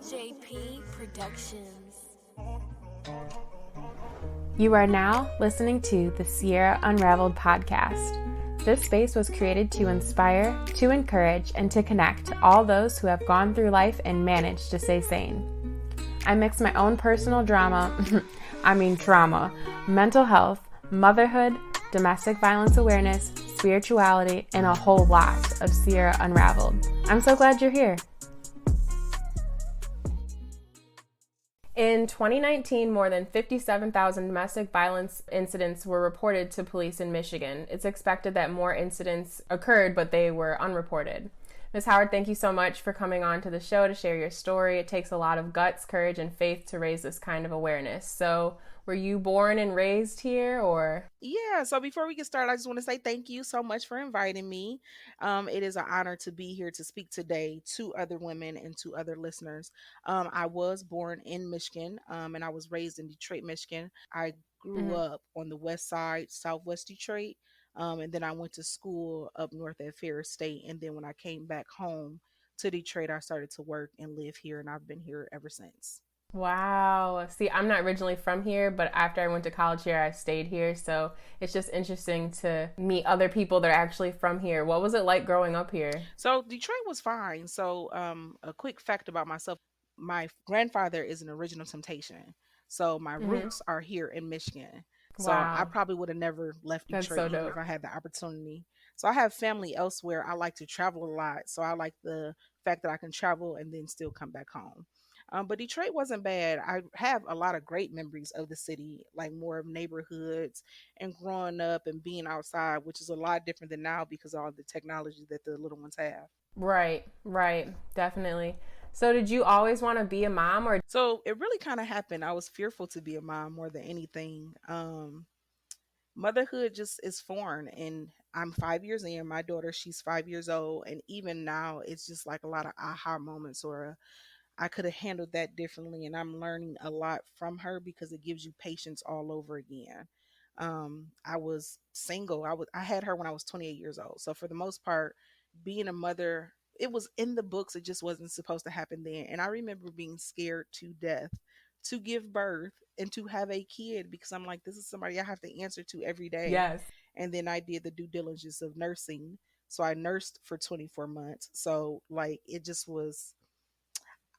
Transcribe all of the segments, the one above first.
JP Productions. You are now listening to the Sierra Unraveled podcast. This space was created to inspire, to encourage, and to connect all those who have gone through life and managed to stay sane. I mix my own personal trauma, mental health, motherhood, domestic violence awareness, spirituality, and a whole lot of Sierra Unraveled. I'm so glad you're here. In 2019, more than 57,000 domestic violence incidents were reported to police in Michigan. It's expected that more incidents occurred, but they were unreported. Ms. Howard, thank you so much for coming on to the show to share your story. It takes a lot of guts, courage, and faith to raise this kind of awareness. So, were you born and raised here, or? Yeah, so before we get started, I just want to say thank you so much for inviting me. It is an honor to be here to speak today to other women and to other listeners. I was born in Michigan, and I was raised in Detroit, Michigan. I grew up on the west side, southwest Detroit, and then I went to school up north at Ferris State. And then when I came back home to Detroit, I started to work and live here, and I've been here ever since. Wow. See, I'm not originally from here, but after I went to college here, I stayed here. So it's just interesting to meet other people that are actually from here. What was it like growing up here? So Detroit was fine. So a quick fact about myself, my grandfather is an original Temptation. So my roots are here in Michigan. So I probably would have never left Detroit even if I had the opportunity. So I have family elsewhere. I like to travel a lot. So I like the fact that I can travel and then still come back home. But Detroit wasn't bad. I have a lot of great memories of the city, like more of neighborhoods and growing up and being outside, which is a lot different than now because of all the technology that the little ones have. Right, definitely. So did you always want to be a mom, or? So it really kind of happened. I was fearful to be a mom more than anything. Motherhood just is foreign, and I'm 5 years in. My daughter, she's 5 years old, and even now, it's just like a lot of aha moments or I could have handled that differently, and I'm learning a lot from her because it gives you patience all over again. I was single. I had her when I was 28 years old. So for the most part, being a mother, it was in the books. It just wasn't supposed to happen then. And I remember being scared to death to give birth and to have a kid because I'm like, this is somebody I have to answer to every day. Yes. And then I did the due diligence of nursing. So I nursed for 24 months. So like it just was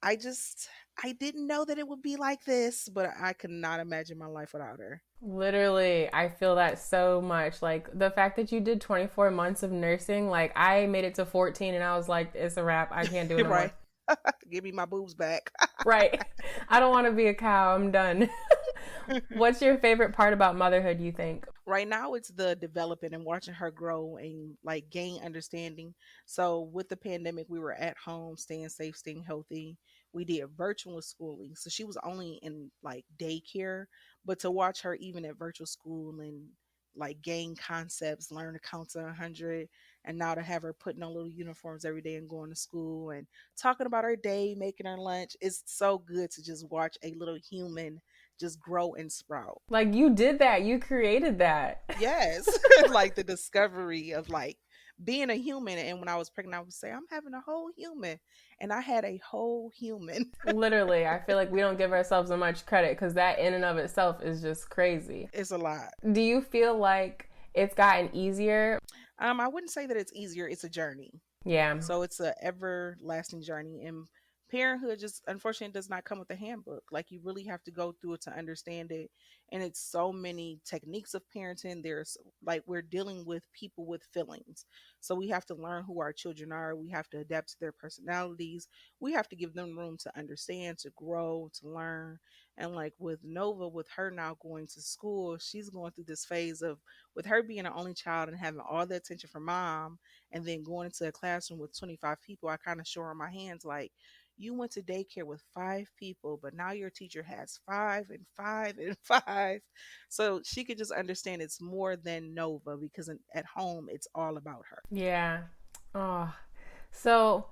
I didn't know that it would be like this, but I could not imagine my life without her. Literally, I feel that so much. Like the fact that you did 24 months of nursing, like I made it to 14 and I was like, it's a wrap. I can't do it anymore. Right. Give me my boobs back. Right. I don't want to be a cow. I'm done. What's your favorite part about motherhood, you think? Right now it's the developing and watching her grow and like gain understanding. So with the pandemic, we were at home, staying safe, staying healthy. We did virtual schooling. So she was only in like daycare, but to watch her even at virtual school and like gain concepts, learn to count to 100, and now to have her putting on little uniforms every day and going to school and talking about her day, making her lunch. It's so good to just watch a little human just grow and sprout. Like you did that. You created that. Yes. Like the discovery of like being a human. And when I was pregnant, I would say, I'm having a whole human. And I had a whole human. Literally, I feel like we don't give ourselves as much credit because that in and of itself is just crazy. It's a lot. Do you feel like it's gotten easier? I wouldn't say that it's easier. It's a journey. Yeah. So it's an everlasting journey. And parenthood just unfortunately does not come with a handbook. Like you really have to go through it to understand it. And it's so many techniques of parenting. There's like we're dealing with people with feelings. So we have to learn who our children are. We have to adapt to their personalities. We have to give them room to understand, to grow, to learn. And like with Nova, with her now going to school, she's going through this phase of with her being an only child and having all the attention from mom and then going into a classroom with 25 people. I kind of show her my hands like, you went to daycare with 5 people, but now your teacher has 5 and 5 and 5. So she could just understand it's more than Nova because at home, it's all about her. Yeah. Oh, so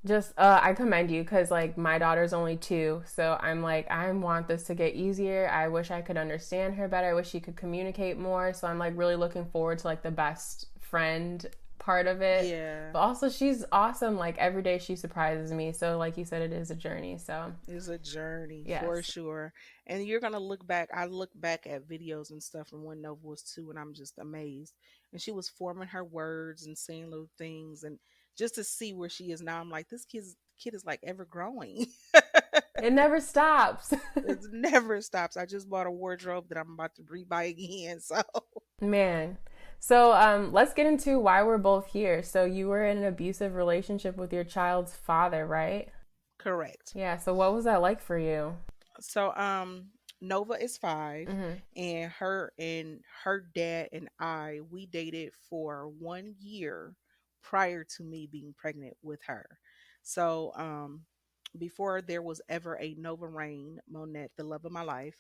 just, I commend you because like my daughter's only 2. So I'm like, I want this to get easier. I wish I could understand her better. I wish she could communicate more. So I'm like really looking forward to like the best friend part of it. Yeah. But also, she's awesome. Like, every day she surprises me. So, like you said, it is a journey. So, It's a journey for yes. sure. And you're gonna look back. I look back at videos and stuff from when Nova was 2 and I'm just amazed. And she was forming her words and saying little things, and just to see where she is now, I'm like, this kid is like ever growing. It never stops. It never stops. I just bought a wardrobe that I'm about to rebuy again. So Man. So, let's get into why we're both here. So, you were in an abusive relationship with your child's father, right? correct. Yeah. So, what was that like for you? So Nova is 5, Mm-hmm. and her dad and I, we dated for 1 year prior to me being pregnant with her. So before there was ever a Nova Rain Monette, the love of my life,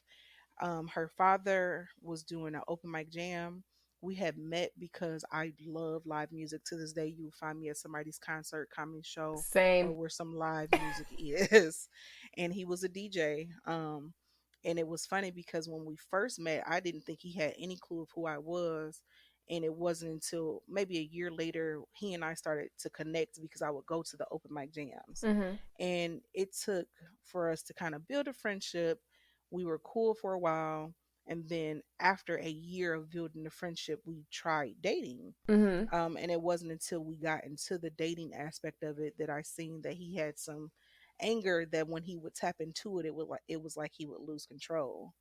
her father was doing an open mic jam. We had met because I love live music. To this day, you will find me at somebody's concert, comedy show, or Same. where some live music is. And he was a DJ. And it was funny because when we first met, I didn't think he had any clue of who I was. And it wasn't until maybe a year later he and I started to connect because I would go to the open mic jams. Mm-hmm. And it took for us to kind of build a friendship. We were cool for a while, and then after a year of building the friendship, we tried dating. Mm-hmm. And it wasn't until we got into the dating aspect of it that I seen that he had some anger, that when he would tap into it, it was like he would lose control.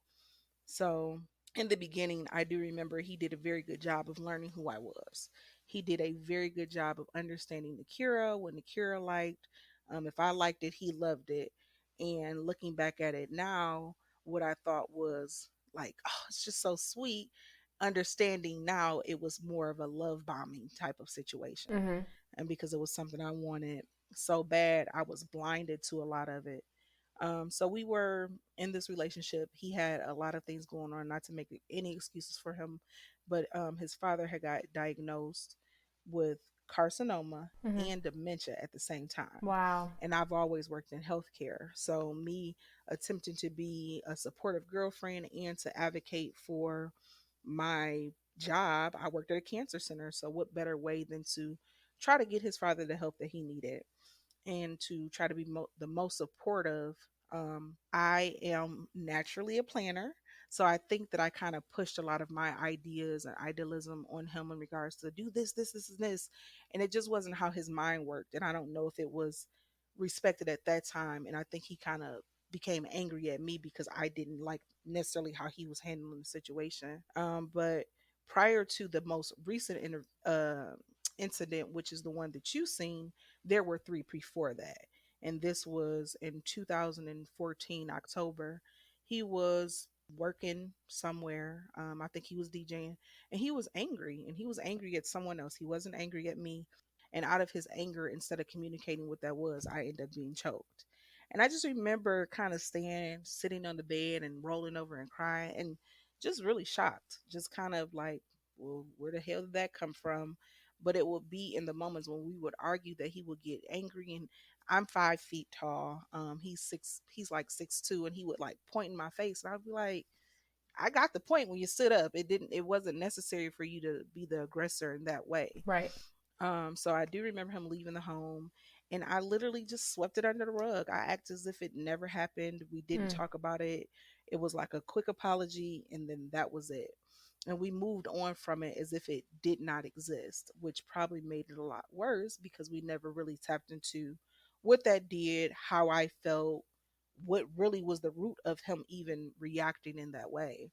So in the beginning, I do remember he did a very good job of learning who I was. He did a very good job of understanding Nakira, what Nakira liked. If I liked it, he loved it. And looking back at it now, what I thought was like, oh, it's just so sweet. Understanding now, it was more of a love bombing type of situation. Mm-hmm. And because it was something I wanted so bad, I was blinded to a lot of it. So we were in this relationship. He had a lot of things going on, not to make any excuses for him, but his father had got diagnosed with carcinoma Mm-hmm. and dementia at the same time. Wow. And I've always worked in healthcare. So, me attempting to be a supportive girlfriend and to advocate for my job, I worked at a cancer center. So, what better way than to try to get his father the help that he needed? And to try to be the most supportive. I am naturally a planner. So I think that I kind of pushed a lot of my ideas and idealism on him in regards to do this, this, this, and this. And it just wasn't how his mind worked. And I don't know if it was respected at that time. And I think he kind of became angry at me because I didn't like necessarily how he was handling the situation. But prior to the most recent incident, which is the one that you've seen, there were three before that. And this was in 2014, October. He was working somewhere. I think he was DJing, and he was angry. And he was angry at someone else. He wasn't angry at me. And out of his anger, instead of communicating what that was, I ended up being choked. And I just remember kind of sitting on the bed and rolling over and crying and just really shocked. Just kind of like, well, where the hell did that come from? But it would be in the moments when we would argue that he would get angry. And I'm 5 feet tall. He's like 6'2", and he would like point in my face, and I'd be like, I got the point when you stood up. It wasn't necessary for you to be the aggressor in that way. Right. So I do remember him leaving the home, and I literally just swept it under the rug. I act as if it never happened. We didn't Mm. talk about it. It was like a quick apology, and then that was it. And we moved on from it as if it did not exist, which probably made it a lot worse because we never really tapped into what that did, how I felt, what really was the root of him even reacting in that way.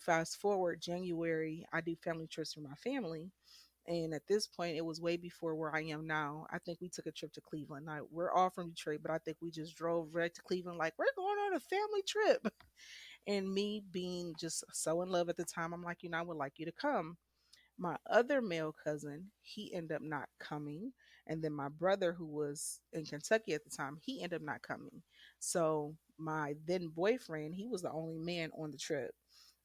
Fast forward January, I do family trips for my family, and at this point, it was way before where I am now. I think we took a trip to Cleveland. Now, we're all from Detroit, but I think we just drove right to Cleveland, like, we're going on a family trip. And me being just so in love at the time, I'm like, I would like you to come. My other male cousin, he ended up not coming. And then my brother, who was in Kentucky at the time, he ended up not coming. So my then boyfriend, he was the only man on the trip.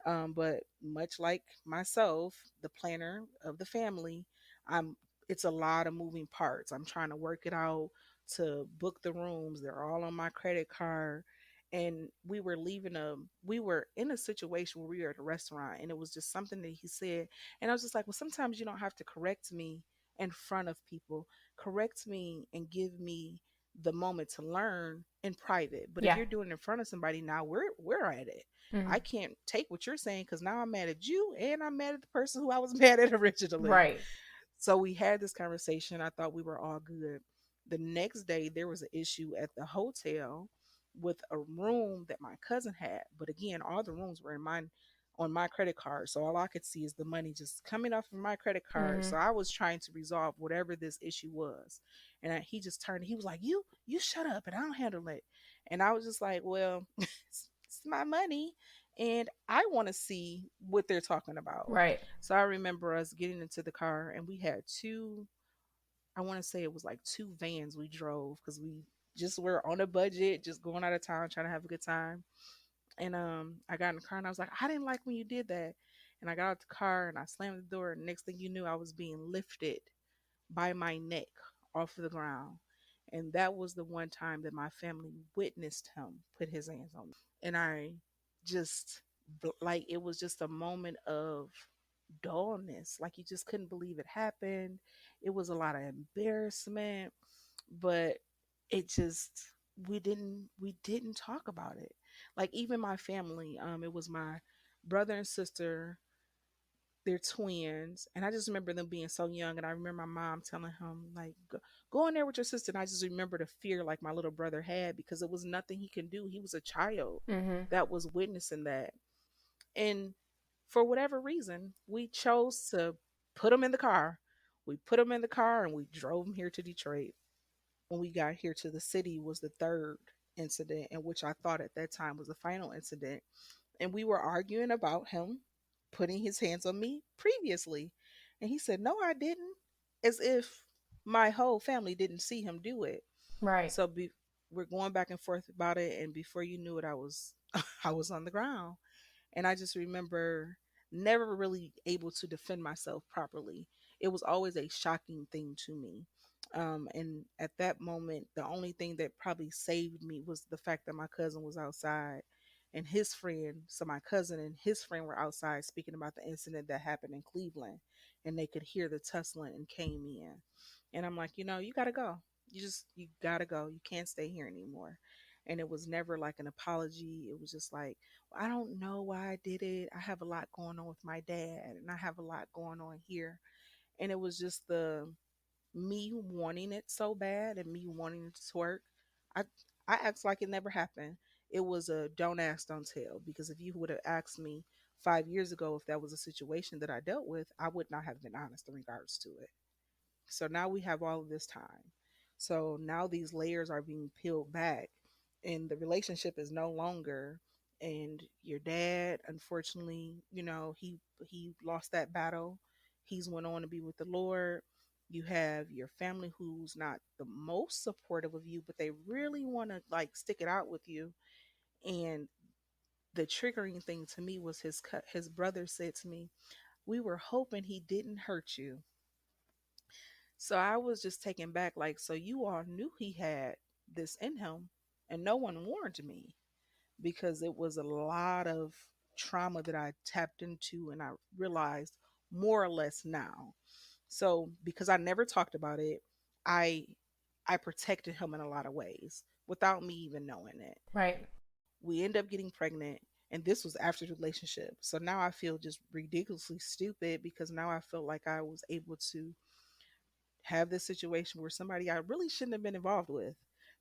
But much like myself, the planner of the family, I'm it's a lot of moving parts. I'm trying to work it out to book the rooms. They're all on my credit card. and we were in a situation where we were at a restaurant, and it was just something that he said, and I was just like, well, sometimes you don't have to correct me in front of people. Correct me and give me the moment to learn in private. But if Yeah. you're doing it in front of somebody, now we're at it. Hmm. I can't take what you're saying, because now I'm mad at you and I'm mad at the person who I was mad at originally. Right. So we had this conversation. I thought we were all good. The next day, there was an issue at the hotel with a room that my cousin had. But again, all the rooms were in mine on my credit card. So all I could see is the money just coming off of my credit card. Hmm. So I was trying to resolve whatever this issue was. And he just turned, he was like, you shut up and I'll handle it. And I was just like, well, it's my money and I want to see what they're talking about. Right. So I remember us getting into the car and we had two, I want to say it was like two vans we drove because we just were on a budget, just going out of town, trying to have a good time. And I got in the car and I was like, I didn't like when you did that. And I got out the car and I slammed the door. And next thing you knew, I was being lifted by my neck off of the ground. And that was the one time that my family witnessed him put his hands on me. And I just, like, it was just a moment of dullness. Like, you just couldn't believe it happened. It was a lot of embarrassment, but it just, we didn't talk about it. Like, even my family, it was my brother and sister, they're twins, and I just remember them being so young. And I remember my mom telling him, like, go in there with your sister. And I just remember the fear like my little brother had, because it was nothing he can do. He was a child Hmm. that was witnessing that. And for whatever reason, we chose to put him in the car. We put him in the car and we drove him here to Detroit. When we got here to the city was the third incident, in which I thought at that time was the final incident. And we were arguing about him putting his hands on me previously. And he said, no, I didn't. As if my whole family didn't see him do it. Right. So we're going back and forth about it. And before you knew it, I was I was on the ground. And I just remember never really able to defend myself properly. It was always a shocking thing to me. And at that moment, the only thing that probably saved me was the fact that my cousin was outside and his friend. So, my cousin and his friend were outside speaking about the incident that happened in Cleveland, and they could hear the tussling and came in. And I'm like, you got to go. You got to go. You can't stay here anymore. And it was never like an apology. It was just like, I don't know why I did it. I have a lot going on with my dad, and I have a lot going on here. And it was just the me wanting it so bad and me wanting it to work. I I act like it never happened. It was a don't ask, don't tell. Because if you would have asked me 5 years ago if that was a situation that I dealt with, I would not have been honest in regards to it. So now we have all of this time. So now these layers are being peeled back, and the relationship is no longer. And your dad, unfortunately, he lost that battle. He's went on to be with the Lord. You have your family who's not the most supportive of you, but they really want to like stick it out with you. And the triggering thing to me was his brother said to me, "We were hoping he didn't hurt you." So I was just taken back, like, so you all knew he had this in him, and no one warned me, because it was a lot of trauma that I tapped into, and I realized more or less now. So because I never talked about it, I I protected him in a lot of ways without me even knowing it. Right. We end up getting pregnant, and this was after the relationship. So now I feel just ridiculously stupid, because now I felt like I was able to have this situation where somebody I really shouldn't have been involved with.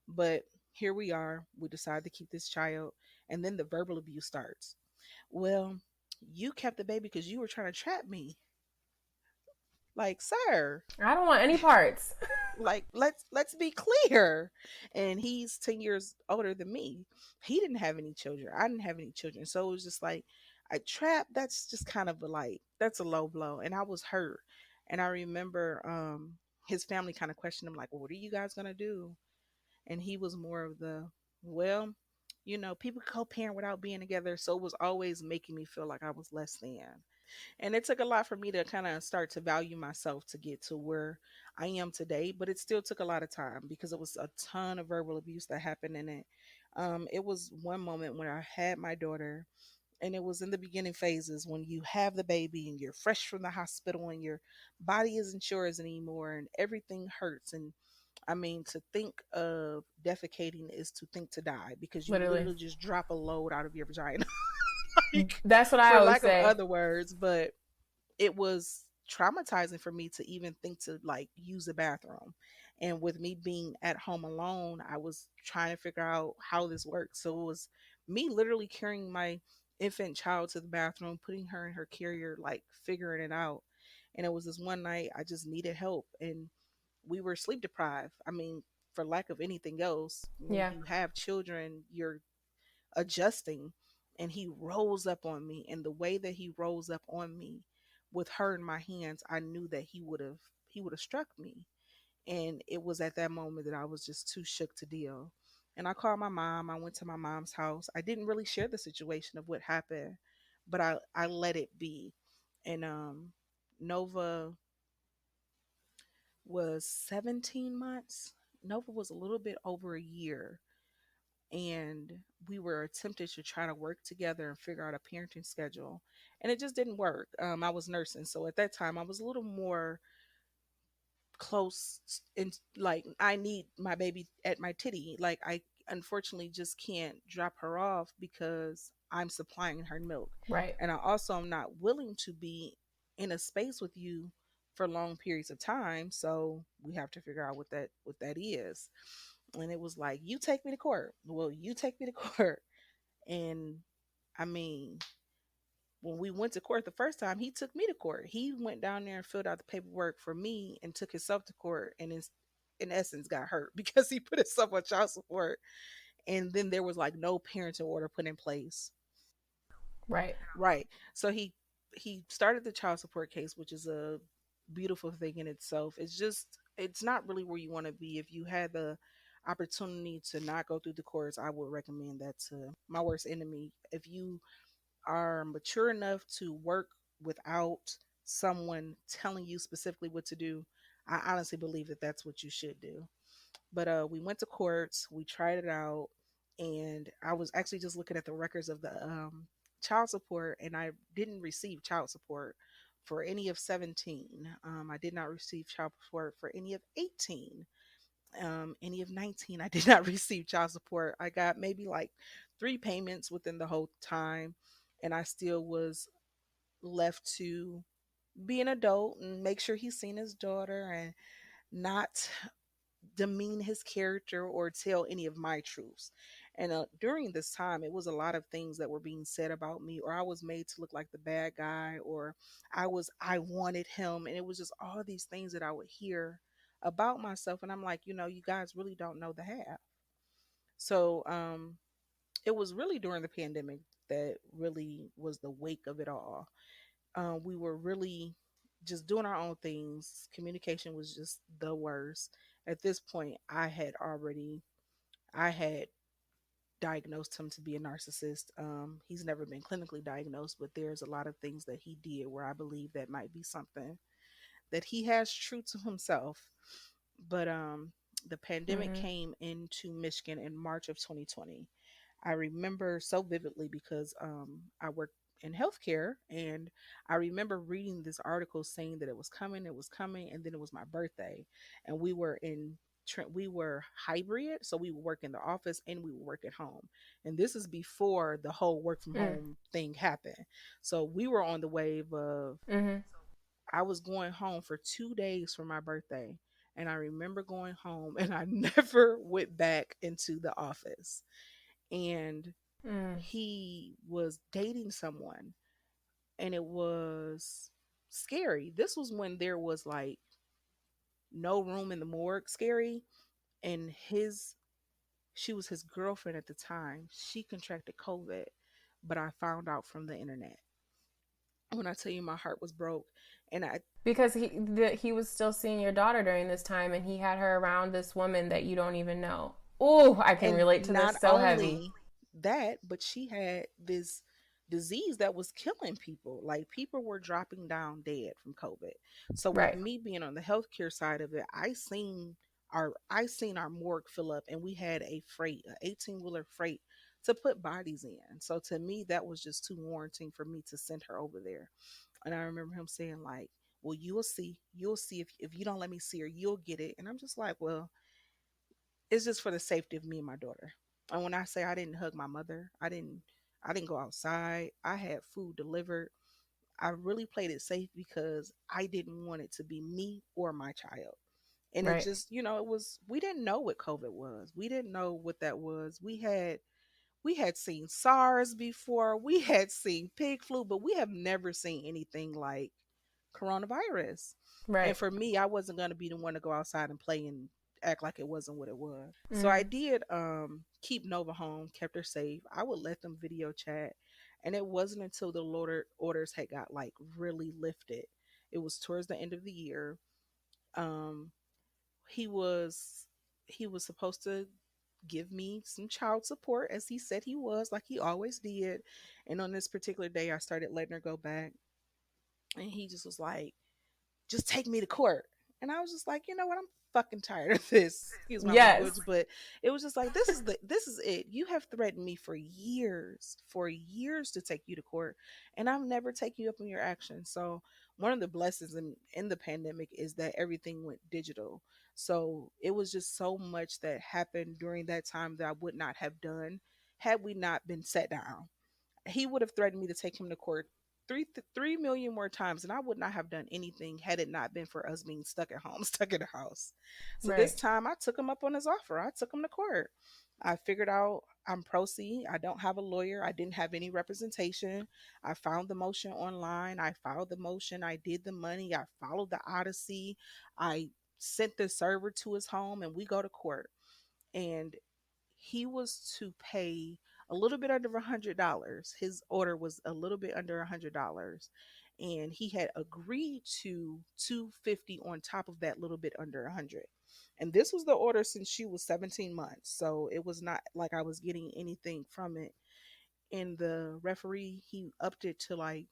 But here we are. We decide to keep this child. And then the verbal abuse starts. Well, you kept the baby because you were trying to trap me. Like, sir, I don't want any parts. like let's be clear. And he's 10 years older than me. He didn't have any children. I didn't have any children. So it was just like, I trap, that's just kind of a, like, that's a low blow. And I was hurt. And I remember his family kind of questioned him, like, well, what are you guys gonna do? And he was more of the, well, people co-parent without being together. So it was always making me feel like I was less than. And it took a lot for me to kind of start to value myself to get to where I am today. But it still took a lot of time, because it was a ton of verbal abuse that happened in it. It was one moment when I had my daughter, and it was in the beginning phases when you have the baby and you're fresh from the hospital and your body isn't yours anymore and everything hurts. And I mean, to think of defecating is to think to die, because you Literally. literally just drop a load out of your vagina, like, That's what I for always lack of say. other words. But it was traumatizing for me to even think to like use a bathroom. And with me being at home alone, I was trying to figure out how this works. So it was me literally carrying my infant child to the bathroom, putting her in her carrier, like figuring it out. And it was this one night I just needed help, and we were sleep deprived. I mean, for lack of anything else, when Yeah. you have children, you're adjusting. And he rose up on me, and the way that he rose up on me with her in my hands, I knew that he would have struck me. And it was at that moment that I was just too shook to deal. And I called my mom. I went to my mom's house. I didn't really share the situation of what happened, but I let it be. And Nova was 17 months. Nova was a little bit over a year, and we were attempting to try to work together and figure out a parenting schedule, and it just didn't work. I was nursing, so at that time I was a little more close, and like, I need my baby at my titty. Like, I unfortunately just can't drop her off because I'm supplying her milk. Right. And I also am not willing to be in a space with you for long periods of time, so we have to figure out what that is. And it was like, you take me to court, well, you take me to court. And I mean, when we went to court the first time, he took me to court. He went down there and filled out the paperwork for me and took himself to court, and in essence got hurt because he put himself on child support. And then there was like no parenting order put in place. Right. Right. So he started the child support case, which is a beautiful thing in itself. It's not really where you want to be. If you had the opportunity to not go through the courts, I would recommend that to my worst enemy. If you are mature enough to work without someone telling you specifically what to do, I honestly believe that that's what you should do. But we went to courts, we tried it out, and I was actually just looking at the records of the child support, and I didn't receive child support for any of 17. I did not receive child support for any of 18. Any of 19, I did not receive child support. I got maybe like three payments within the whole time, and I still was left to be an adult and make sure he's seen his daughter and not demean his character or tell any of my truths. And during this time, it was a lot of things that were being said about me, or I was made to look like the bad guy, or I wanted him, and it was just all these things that I would hear about myself. And I'm like, you guys really don't know the half. So it was really during the pandemic that really was the wake of it all. We were really just doing our own things. Communication was just the worst. At this point, I had diagnosed him to be a narcissist. He's never been clinically diagnosed, but there's a lot of things that he did where I believe that might be something that he has true to himself. But the pandemic Mm-hmm. came into Michigan in March of 2020. I remember so vividly because I work in healthcare, and I remember reading this article saying that it was coming, and then it was my birthday, and we were hybrid, so we would work in the office and we would work at home. And this is before the whole work from Mm. home thing happened. So we were on the wave of, Mm-hmm. I was going home for 2 days for my birthday. And I remember going home and I never went back into the office. And Mm. he was dating someone, and it was scary. This was when there was like no room in the morgue scary. And she was his girlfriend at the time. She contracted COVID, but I found out from the internet. When I tell you my heart was broke, and I Because he was still seeing your daughter during this time, and he had her around this woman that you don't even know. Oh, I can and relate to not this so heavy. only that, but she had this disease that was killing people. Like, people were dropping down dead from COVID. So with Right. me being on the healthcare side of it, I seen our I seen our morgue fill up, and we had a freight, a 18-wheeler freight to put bodies in. So to me, that was just too warranting for me to send her over there. And I remember him saying like, "Well, you'll see if you don't let me see her, you'll get it." And I'm just like, "Well, it's just for the safety of me and my daughter." And when I say I didn't hug my mother, I didn't go outside. I had food delivered. I really played it safe because I didn't want it to be me or my child. And it Right. just, it was, we didn't know what COVID was. We didn't know what that was. We had seen SARS before. We had seen pig flu, but we have never seen anything like coronavirus. And Right. for me, I wasn't going to be the one to go outside and play and act like it wasn't what it was. So I Mm. did keep Nova home, kept her safe. I would let them video chat. And it wasn't until the orders had got like really lifted. It was towards the end of the year. Um he was he was supposed to give me some child support, as he said he was, like he always did. And on this particular day I started letting her go back, and he just was like, "Just take me to court." And I was just like, "You know what? I'm fucking tired of this." Excuse my Yes. language, but it was just like, this is it. You have threatened me for years to take you to court, and I've never taken you up on your actions. So one of the blessings in the pandemic is that everything went digital. So it was just so much that happened during that time that I would not have done had we not been set down. He would have threatened me to take him to court 3 million more times, and I would not have done anything had it not been for us being stuck at home, stuck in the house. So this Right. time I took him up on his offer. I took him to court. I figured out I'm pro se. I don't have a lawyer. I didn't have any representation. I found the motion online. I filed the motion. I did the money. I followed the Odyssey. I sent the server to his home, and we go to court. And he was to pay a little bit under $100. His order was a little bit under $100, and he had agreed to 250 on top of that little bit under 100. And this was the order since she was 17 months, so it was not like I was getting anything from it. And the referee, he upped it to like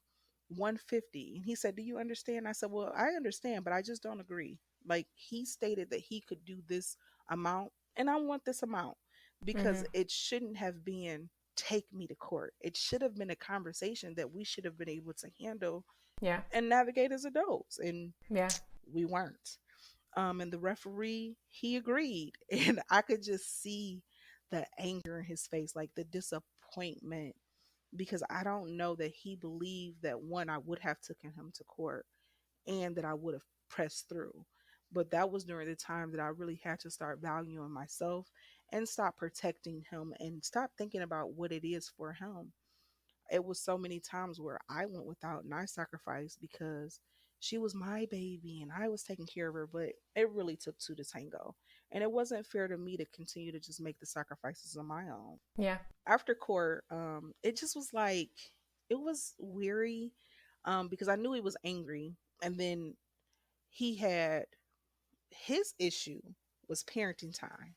150, and he said, "Do you understand?" I said, "Well, I understand, but I just don't agree." Like, he stated that he could do this amount, and I want this amount, because Hmm. it shouldn't have been take me to court. It should have been a conversation that we should have been able to handle Yeah. and navigate as adults, and Yeah. we weren't. And the referee, he agreed, and I could just see the anger in his face, like the disappointment, because I don't know that he believed that, one, I would have taken him to court, and that I would have pressed through. But that was during the time that I really had to start valuing myself and stop protecting him and stop thinking about what it is for him. It was so many times where I went without and I sacrificed because she was my baby and I was taking care of her, but it really took two to tango. And it wasn't fair to me to continue to just make the sacrifices on my own. Yeah. After court, it just was like, it was weary, because I knew he was angry. And then he had, his issue was parenting time.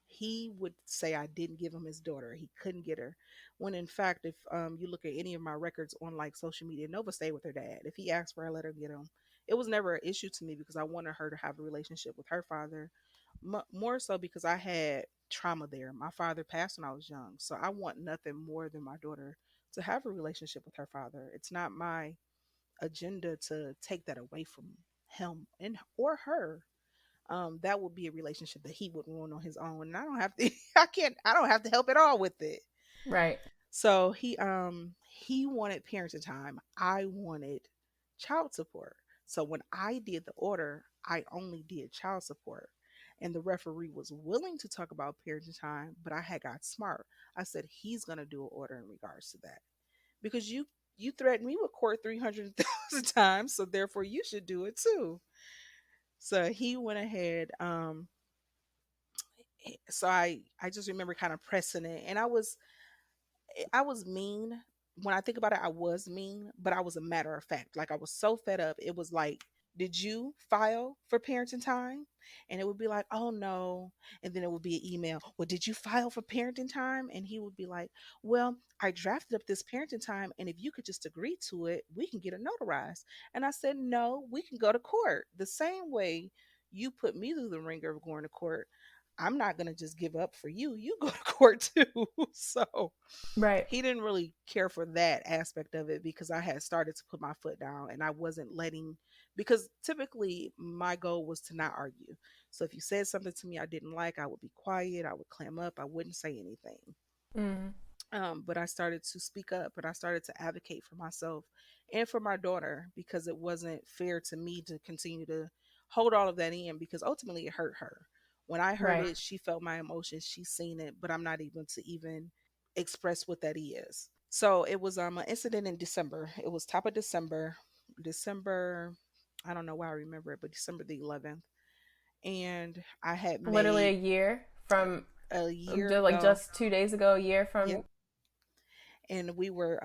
He would say I didn't give him his daughter. He couldn't get her. When in fact, if you look at any of my records on like social media, Nova stayed with her dad. If he asked for her, I let her get him. It was never an issue to me because I wanted her to have a relationship with her father. More so because I had trauma there. My father passed when I was young. So I want nothing more than my daughter to have a relationship with her father. It's not my agenda to take that away from him and or her. That would be a relationship that he would ruin on his own, and I don't have to. I don't have to help at all with it. Right. So he wanted parenting time. I wanted child support. So when I did the order, I only did child support. And the referee was willing to talk about parenting time, but I had got smart. I said he's gonna do an order in regards to that. Because you threatened me with court 300,000 times, so therefore you should do it too. So he went ahead. So I just remember kind of pressing it, and I was mean. When I think about it, I was mean, but I was a matter of fact. Like, I was so fed up. It was like, "Did you file for parenting time?" And it would be like, "Oh no." And then it would be an email, "Well, did you file for parenting time?" And he would be like, "Well, I drafted up this parenting time, and if you could just agree to it, we can get it notarized." And I said, "No, we can go to court the same way you put me through the ringer of going to court. I'm not going to just give up for you. You go to court too. So Right. he didn't really care for that aspect of it because I had started to put my foot down and I wasn't letting, because typically my goal was to not argue. So if you said something to me I didn't like, I would be quiet, I would clam up, I wouldn't say anything. Mm. But I started to speak up and I started to advocate for myself and for my daughter because it wasn't fair to me to continue to hold all of that in because ultimately it hurt her. When I heard Right. it, she felt my emotions, she's seen it, but I'm not able to even express what that is. So it was an incident in December. It was top of December. December, I don't know why I remember it, but December the 11th. And I had Literally a made year from a year like ago. just 2 days ago, a year from. Yep. And we were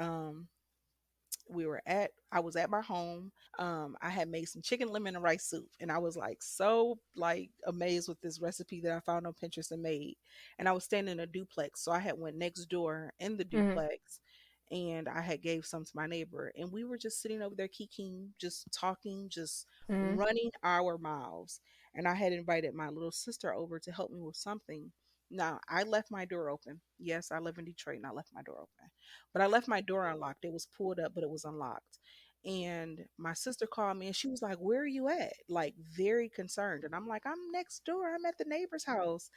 at I was at my home. I had made some chicken lemon and rice soup and I was like so like amazed with this recipe that I found on Pinterest and made. And I was staying in a duplex, so I had went next door in the Mhm. duplex and I had gave some to my neighbor and we were just sitting over there kikiing, just talking, just Mhm. running our mouths. And I had invited my little sister over to help me with something. Now I left my door open. Yes, I live in Detroit and I left my door open, but I left my door unlocked. It was pulled up, but it was unlocked. And my sister called me and she was like, "Where are you at?" Like, very concerned. And I'm like, "I'm next door. I'm at the neighbor's house."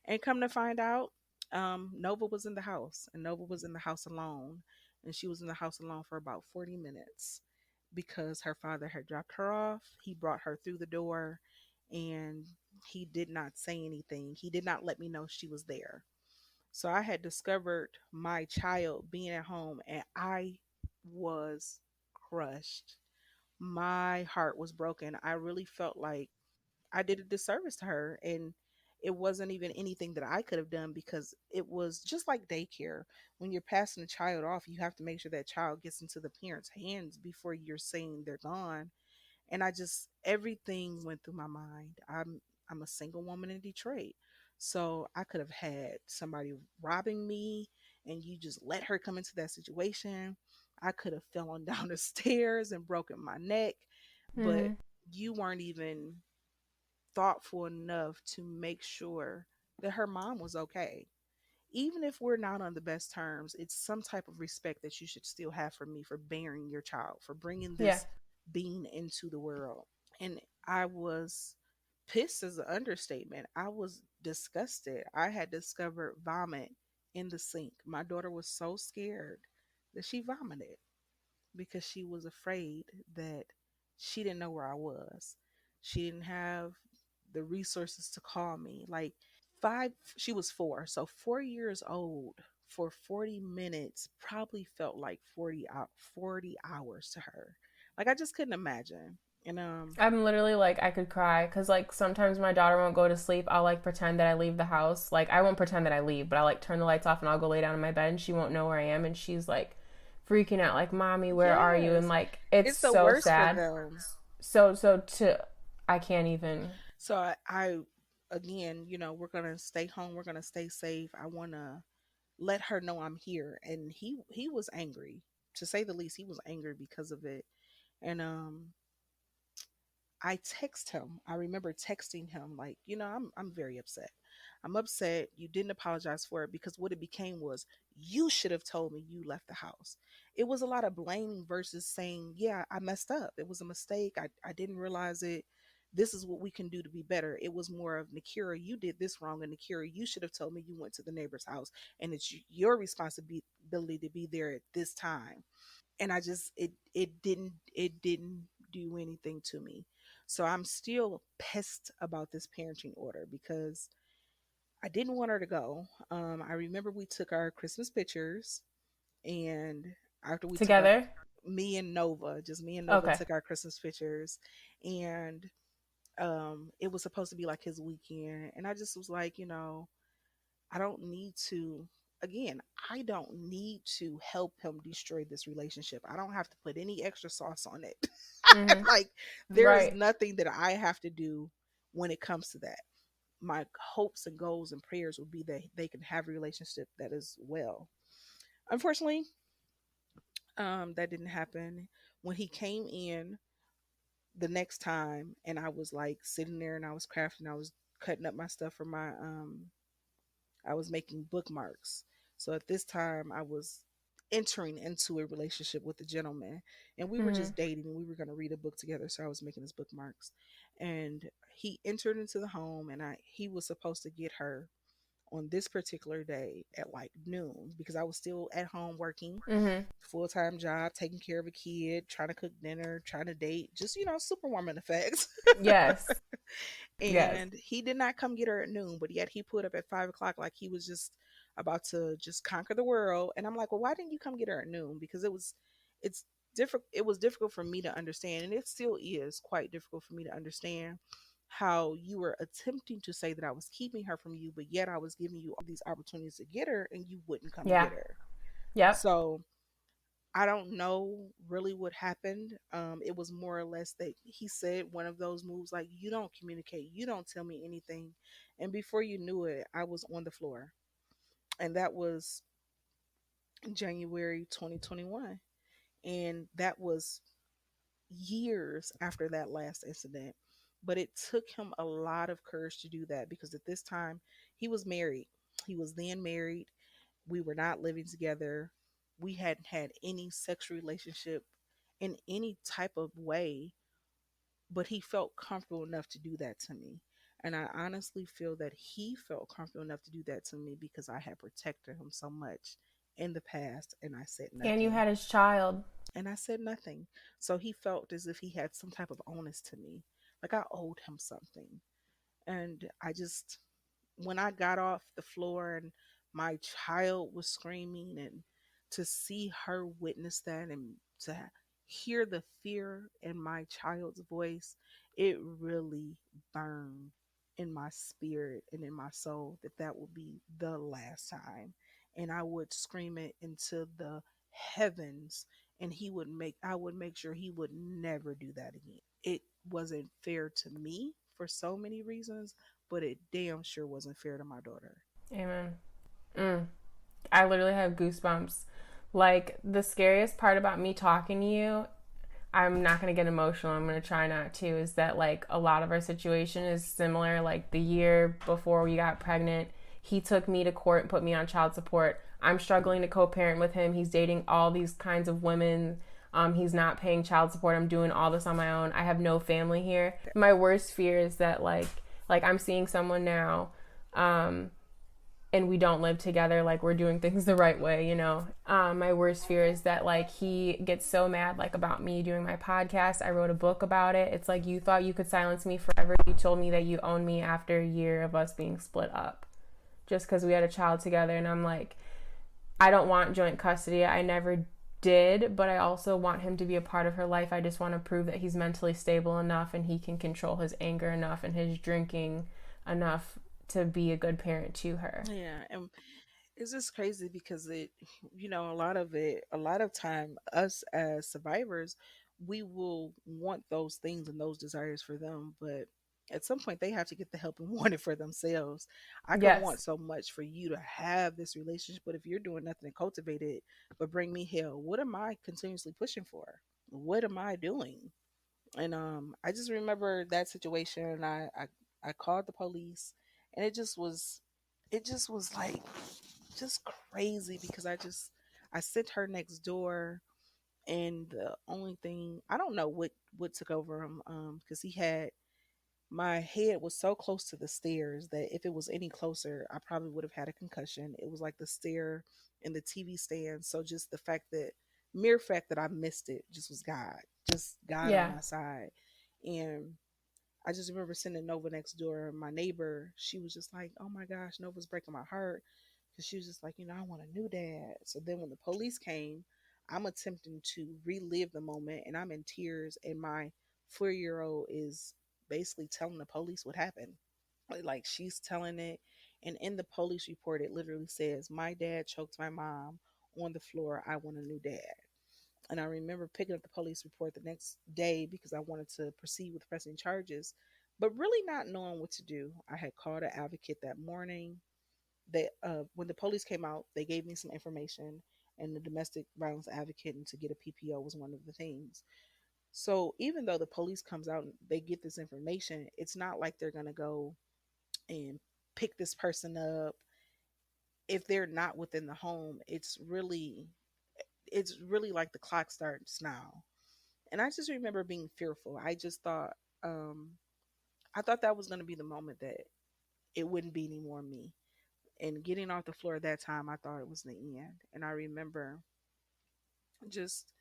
And come to find out, Nova was in the house and Nova was in the house alone. And she was in the house alone for about 40 minutes because her father had dropped her off. He brought her through the door and he did not say anything. He did not let me know she was there. So I had discovered my child being at home and I was crushed. My heart was broken. I really felt like I did a disservice to her. And it wasn't even anything that I could have done because it was just like daycare. When you're passing a child off, you have to make sure that child gets into the parent's hands before you're saying they're gone. And I just everything went through my mind. I'm a single woman in Detroit. So I could have had somebody robbing me and you just let her come into that situation. I could have fallen down the stairs and broken my neck, but Mhm. you weren't even thoughtful enough to make sure that her mom was okay. Even if we're not on the best terms, it's some type of respect that you should still have for me for bearing your child, for bringing Yeah. this being into the world. And I was pissed is an understatement. I was disgusted. I had discovered vomit in the sink. My daughter was so scared that she vomited because she was afraid that she didn't know where I was. She didn't have the resources to call me. Like, she was 4, so 4 years old for 40 minutes probably felt like 40 hours to her. Like, I just couldn't imagine. And I'm literally like, I could cry because like sometimes my daughter won't go to sleep. I'll like pretend that I leave the house. Like I won't pretend that I leave, but I like turn the lights off and I'll go lay down in my bed and she won't know where I am and she's like freaking out like, "Mommy, where are you?" And yes, like it's it's the so worst for sad. them. So to I can't even. So I again, we're gonna stay home. We're gonna stay safe. I want to let her know I'm here. And he was angry, to say the least. He was angry because of it. And I text him. I remember texting him like, I'm very upset. I'm upset. You didn't apologize for it because what it became was you should have told me you left the house. It was a lot of blaming versus saying, yeah, I messed up. It was a mistake. I didn't realize it. This is what we can do to be better. It was more of, Nakira, you did this wrong. And Nakira, you should have told me you went to the neighbor's house and it's your responsibility to be there at this time. And I just it didn't do anything to me. So I'm still pissed about this parenting order because I didn't want her to go. I remember we took our Christmas pictures, and after we took our Together? me and Nova, just me and Nova Okay. took our Christmas pictures, and it was supposed to be like his weekend, and I just was like, I don't need to, again, I don't need to help him destroy this relationship. I don't have to put any extra sauce on it. Mhm. Like, there is Right. nothing that I have to do when it comes to that. My hopes and goals and prayers would be that they can have a relationship that is well. Unfortunately, that didn't happen. When he came in, the next time, and I was like sitting there and I was crafting, I was cutting up my stuff for my I was making bookmarks. So at this time I was entering into a relationship with a gentleman, and we were Mm-hmm. just dating. We were going to read a book together, so I was making his bookmarks. And he entered into the home, and I he was supposed to get her on this particular day at like noon, because I was still at home working, Mm-hmm. full time job, taking care of a kid, trying to cook dinner, trying to date, just, superwoman effects. Yes. Yes. And he did not come get her at noon, but yet he put up at 5 o'clock like he was just about to just conquer the world. And I'm like, well, why didn't you come get her at noon? Because it's difficult. It was difficult for me to understand, and it still is quite difficult for me to understand how you were attempting to say that I was keeping her from you, but yet I was giving you all these opportunities to get her, and you wouldn't come and Yeah. get her. Yep. So I don't know really what happened. It was more or less that he said one of those moves like, you don't communicate, you don't tell me anything. And before you knew it, I was on the floor. And that was January 2021. And that was years after that last incident. But it took him a lot of courage to do that, because at this time he was married. He was then married. We were not living together. We hadn't had any sexual relationship in any type of way, but he felt comfortable enough to do that to me. And I honestly feel that he felt comfortable enough to do that to me because I had protected him so much in the past, and I said And you nothing. had his child. And I said nothing. So he felt as if he had some type of onus to me, like I owed him something. And I just, when I got off the floor and my child was screaming, and to see her witness that, and to hear the fear in my child's voice, it really burned in my spirit and in my soul that that would be the last time. And I would scream it into the heavens, and I would make sure he would never do that again. It wasn't fair to me for so many reasons, but it damn sure wasn't fair to my daughter. Amen. Mm. I literally have goosebumps. Like, the scariest part about me talking to you, I'm not going to get emotional. I'm going to try not to. Is that, like, a lot of our situation is similar. Like, the year before we got pregnant, he took me to court and put me on child support. I'm struggling to co parent with him. He's dating all these kinds of women. He's not paying child support. I'm doing all this on my own. I have no family here. My worst fear is that, like I'm seeing someone now. And we don't live together, like we're doing things the right way, you know. My worst fear is that like he gets so mad like about me doing my podcast. I wrote a book about it. It's like, you thought you could silence me forever. You told me that you own me after a year of us being split up just because we had a child together. And I'm like, I don't want joint custody. I never did, but I also want him to be a part of her life. I just want to prove that he's mentally stable enough and he can control his anger enough and his drinking enough to be a good parent to her. Yeah, and it's just crazy because a lot of time, us as survivors, we will want those things and those desires for them, but at some point they have to get the help and want it for themselves. I could want Yes. so much for you to have this relationship, but if you're doing nothing to cultivate it but bring me hell, what am I continuously pushing for? What am I doing? And I just remember that situation, and I called the police, and it just was like just crazy, because I sent her next door. And the only thing, I don't know what took over him, because he had, my head was so close to the stairs that if it was any closer I probably would have had a concussion. It was like the stair and the TV stand, so just the fact that, mere fact that I missed it, just was God, just God on Yeah. my side. And I just remember sending Nova next door. My neighbor, she was just like, "Oh my gosh, Nova's breaking my heart," because she was just like, "I want a new dad." So then when the police came, I'm attempting to relive the moment, and I'm in tears, and my 4-year old is basically telling the police what happened. Like, she's telling it, and in the police report, it literally says, "My dad choked my mom on the floor. I want a new dad." And I remember picking up the police report the next day because I wanted to proceed with pressing charges, but really not knowing what to do. I had called an advocate that morning. When the police came out, they gave me some information, and the domestic violence advocate and to get a PPO was one of the things. So even though the police comes out and they get this information, it's not like they're going to go and pick this person up if they're not within the home. It's really like the clock starts now. And I just remember being fearful. Um I thought that was going to be the moment that it wouldn't be any more me. And getting off the floor at that time, I thought it was the end. And I remember just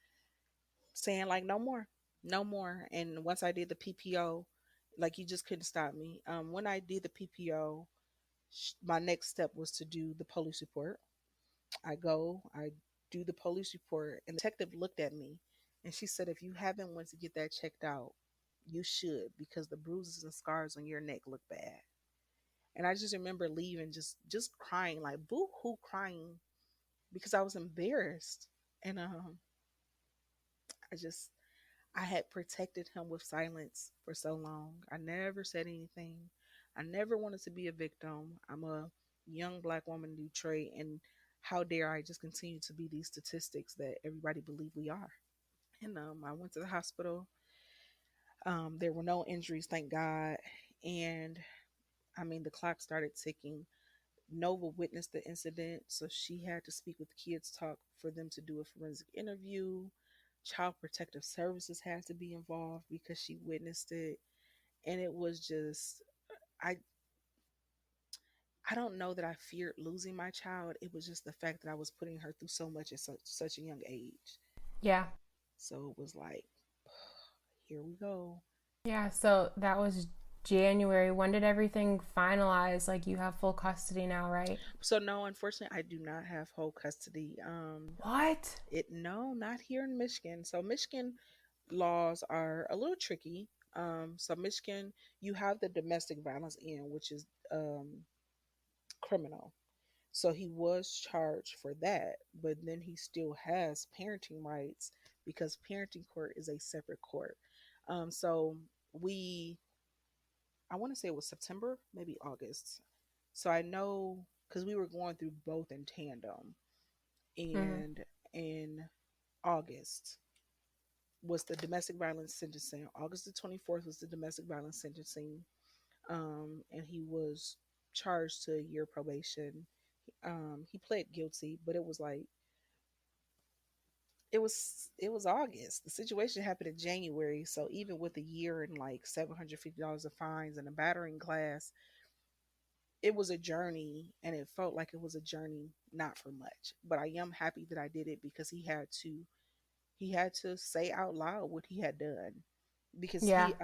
saying like, no more, no more. And once I did the PPO, like, you just couldn't stop me. When I did the PPO, my next step was to do the police report. I do the police report, and the detective looked at me, and she said, if you haven't went to get that checked out, you should, because the bruises and scars on your neck look bad. And I just remember leaving, just crying, like boo hoo, crying, because I was embarrassed. And I just I had protected him with silence for so long. I never said anything. I never wanted to be a victim. I'm a young black woman in Detroit, and how dare I just continue to be these statistics that everybody believe we are. And I went to the hospital. There were no injuries, thank God. And I mean, the clock started ticking. Nova witnessed the incident, so she had to speak with Kids Talk for them to do a forensic interview. Child Protective Services had to be involved because she witnessed it. And it was just, I I don't know that I feared losing my child. It was just the fact that I was putting her through so much at such a young age. Yeah. So it was like, here we go. Yeah, so that was January. When did everything finalize? Like, you have full custody now, right? So no, unfortunately, I do not have whole custody. What? No, not here in Michigan. So Michigan laws are a little tricky. So Michigan, you have the domestic violence end, which is criminal. So he was charged for that, but then he still has parenting rights because parenting court is a separate court. So we, I want to say it was September, maybe August. So I know because we were going through both in tandem. Mm-hmm. And in August was the domestic violence sentencing. August the 24th was the domestic violence sentencing. And he was charged to a year probation. He pled guilty, but it was like it was August. The situation happened in January, so even with a year and like $750 of fines and a battering class, it was a journey, and it felt like it was a journey not for much. But I am happy that I did it because he had to say out loud what he had done, because Yeah. he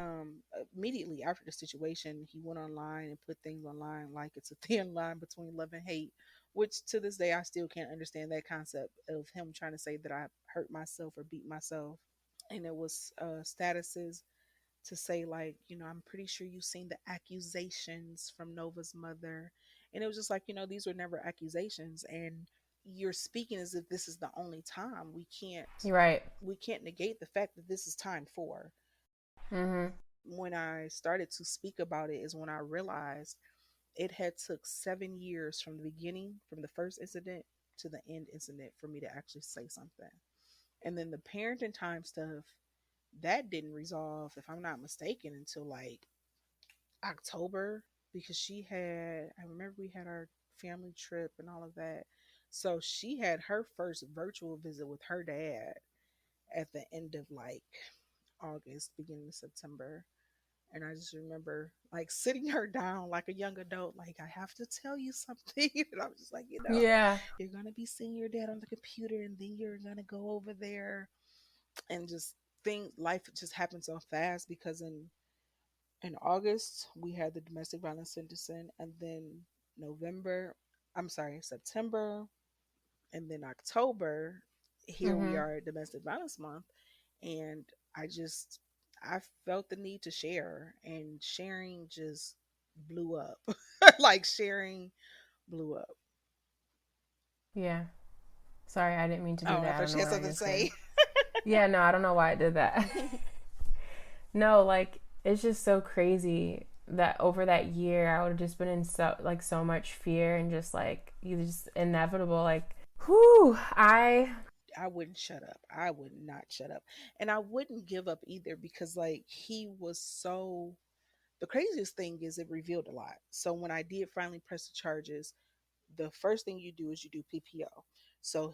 immediately after the situation he went online and put things online like it's a thin line between love and hate, which to this day I still can't understand that concept of him trying to say that I hurt myself or beat myself. And it was statuses to say like, I'm pretty sure you've seen the accusations from Nova's mother. And it was just like, these were never accusations, and you're speaking as if this is the only time. we can't You're right. we can't negate the fact that this is time for. Mm-hmm. When I started to speak about it is when I realized it had took 7 years from the beginning, from the first incident to the end incident, for me to actually say something. And then the parenting time stuff, that didn't resolve, if I'm not mistaken, until like October, because I remember we had our family trip and all of that. So she had her first virtual visit with her dad at the end of like August, beginning of September. And I just remember like sitting her down like a young adult, like, I have to tell you something. And I was just like, Yeah. you're going to be seeing your dad on the computer, and then you're going to go over there. And just life just happened so fast, because in August, we had the domestic violence sentencing, and then September, and then October, here we Mm-hmm. are at Domestic Violence Month. And I felt the need to share, and sharing just blew up. Like, sharing blew up. Yeah. Sorry, I didn't mean to do Oh, I that. I thought don't she know had what I something to just did. say. Yeah, no, I don't know why I did that. No, like, it's just so crazy that over that year I would have just been in so much fear, and just like, you just inevitable, like, whew. I wouldn't shut up. I would not shut up. And I wouldn't give up either because, like, he was so. The craziest thing is it revealed a lot. So when I did finally press the charges, the first thing you do is you do PPO. So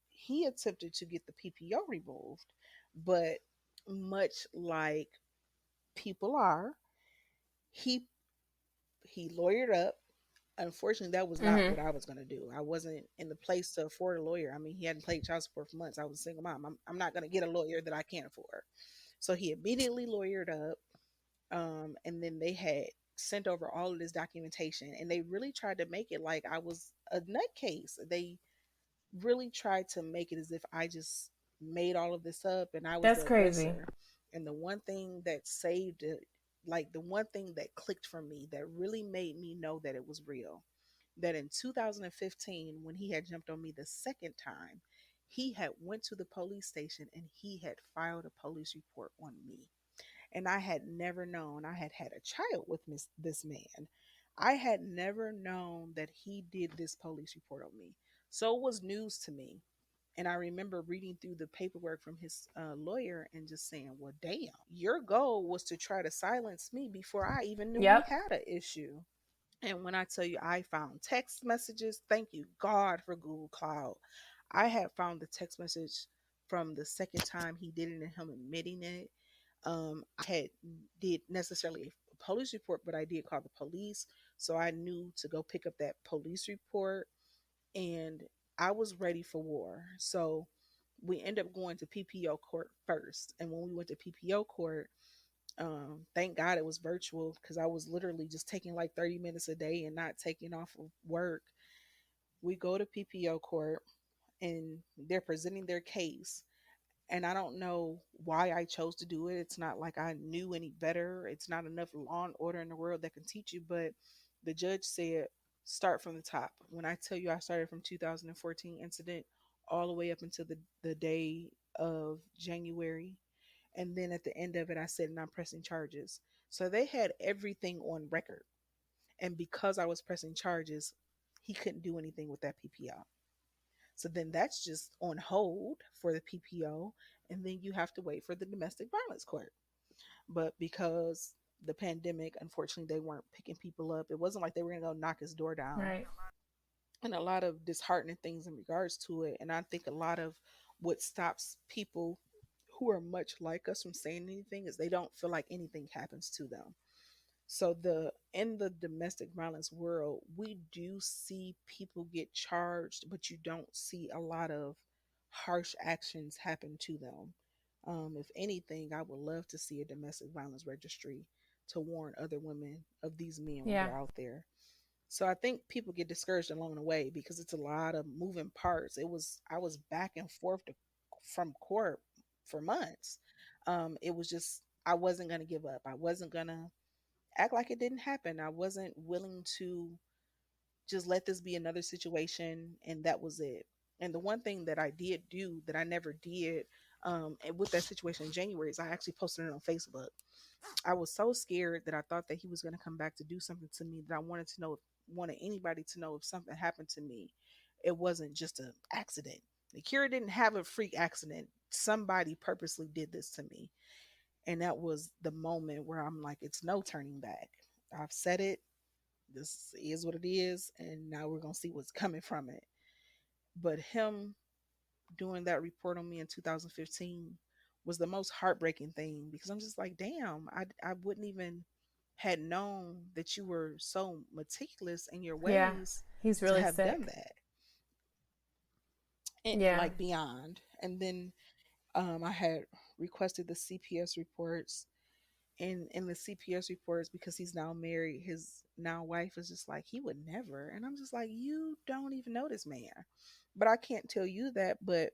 he attempted to get the PPO removed, but much like people are, he he lawyered up. Unfortunately, that was not Mm-hmm. what I was going to do. I wasn't in the place to afford a lawyer. I mean, he hadn't paid child support for months. I was a single mom. I'm not going to get a lawyer that I can't afford. So he immediately lawyered up. And then they had sent over all of this documentation, and they really tried to make it like I was a nutcase. They really tried to make it as if I just made all of this up and I was That's the crazy. aggressor. And the one thing that saved it, like the one thing that clicked for me, that really made me know that it was real, that in 2015, when he had jumped on me the second time, he had went to the police station and he had filed a police report on me. And I had never known. I had had a child with this man. I had never known that he did this police report on me. So it was news to me. And I remember reading through the paperwork from his lawyer and just saying, well, damn, your goal was to try to silence me before I even knew we Yep. had an issue. And when I tell you, I found text messages, thank you, God, for Google Cloud. I had found the text message from the second time he did it and him admitting it. I had did necessarily a police report, but I did call the police, so I knew to go pick up that police report, and I was ready for war. So we ended up going to PPO court first, and when we went to PPO court, thank God it was virtual because I was literally just taking like 30 minutes a day and not taking off of work. We go to PPO court, and they're presenting their case, and I don't know why I chose to do it. It's not like I knew any better. It's not enough law and order in the world that can teach you. But the judge said, start from the top. When I tell you I started from 2014 incident all the way up until the day of January. And then at the end of it, I said, and I'm pressing charges. So they had everything on record. And because I was pressing charges, he couldn't do anything with that PPO. So then that's just on hold for the PPO. And then you have to wait for the domestic violence court. But because the pandemic, unfortunately, they weren't picking people up. It wasn't like they were going to go knock his door down. Right. And a lot of disheartening things in regards to it. And I think a lot of what stops people who are much like us from saying anything is they don't feel like anything happens to them. So the in the domestic violence world, we do see people get charged, but you don't see a lot of harsh actions happen to them. If anything, I would love to see a domestic violence registry to warn other women of these men when Yeah. they're out there. So I think people get discouraged along the way because it's a lot of moving parts. I was back and forth from court for months. It was just I wasn't gonna give up. I wasn't gonna act like it didn't happen. I wasn't willing to just let this be another situation and that was it. And the one thing that I did do that I never did and with that situation in January is I actually posted it on Facebook. I was so scared that I thought that he was going to come back to do something to me that I wanted to know if wanted anybody to know if something happened to me. It wasn't just an accident. Nakira didn't have a freak accident. Somebody purposely did this to me. And that was the moment where I'm like, it's no turning back. I've said it. This is what it is. And now we're going to see what's coming from it. But him doing that report on me in 2015 was the most heartbreaking thing because I'm just like, damn, I wouldn't even had known that you were so meticulous in your Yeah. ways He's to really have done sick. that. And Yeah. like beyond. And then I had requested the CPS reports, and in the CPS reports, because he's now married, his now wife is just like, he would never. And I'm just like, you don't even know this man. But I can't tell you that. But